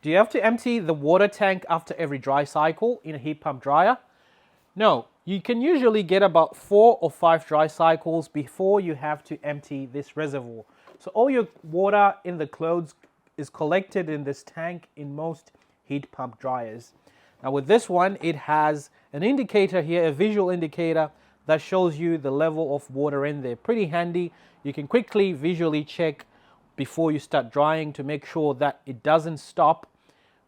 Do you have to empty the water tank after every dry cycle in a heat pump dryer? No, you can usually get about 4 or 5 dry cycles before you have to empty this reservoir. So all your water in the clothes is collected in this tank in most heat pump dryers. Now with this one, it has an indicator here, a visual indicator that shows you the level of water in there. Pretty handy. You can quickly visually check before you start drying to make sure that it doesn't stop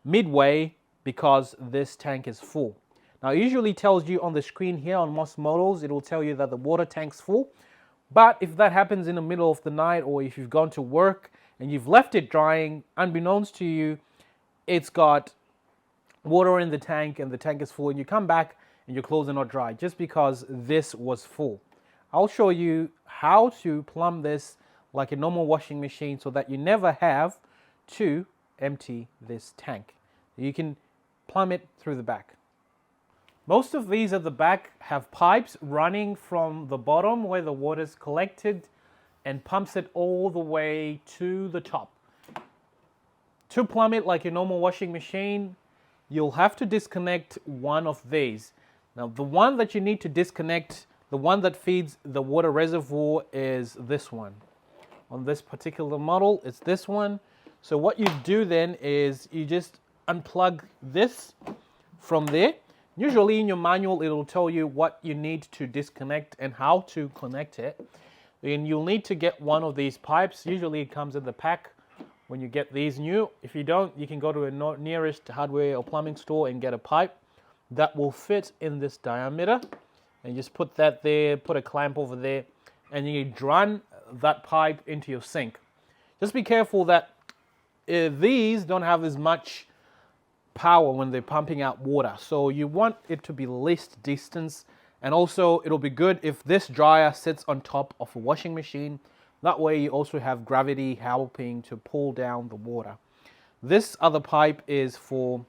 midway because this tank is full. Now it usually tells you on the screen here on most models, it will tell you that the water tank's full. But if that happens in the middle of the night, or if you've gone to work and you've left it drying, unbeknownst to you, it's got water in the tank and the tank is full, and you come back and your clothes are not dry just because this was full. I'll show you how to plumb this like a normal washing machine so that you never have to empty this tank. You can plumb it through the back. Most of these at the back have pipes running from the bottom where the water is collected and pumps it all the way to the top. To plumb it like a normal washing machine, you'll have to disconnect one of these. Now the one that you need to disconnect, the one that feeds the water reservoir, is this one. On this particular model, it's this one. So what you do then is you just unplug this from there. Usually in your manual, it'll tell you what you need to disconnect and how to connect it. And you'll need to get one of these pipes. Usually it comes in the pack when you get these new. If you don't, you can go to a nearest hardware or plumbing store and get a pipe that will fit in this diameter. And just put that there, put a clamp over there, and you run that pipe into your sink. Just be careful that these don't have as much power when they're pumping out water, so you want it to be least distance. And also it'll be good if this dryer sits on top of a washing machine. That way you also have gravity helping to pull down the water. This other pipe is for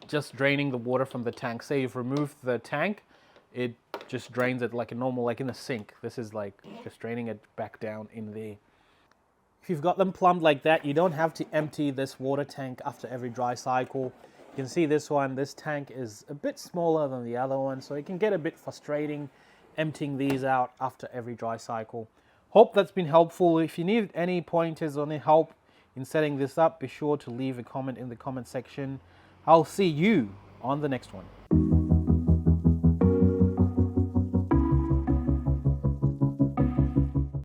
just draining the water from the tank. Say you've removed the tank, it just drains it like a normal, like in a sink. This is like just draining it back down in there. If you've got them plumbed like that, you don't have to empty this water tank after every dry cycle. You can see this one, this tank is a bit smaller than the other one, so it can get a bit frustrating emptying these out after every dry cycle. Hope that's been helpful. If you need any pointers or any help in setting this up, be sure to leave a comment in the comment section. I'll see you on the next one.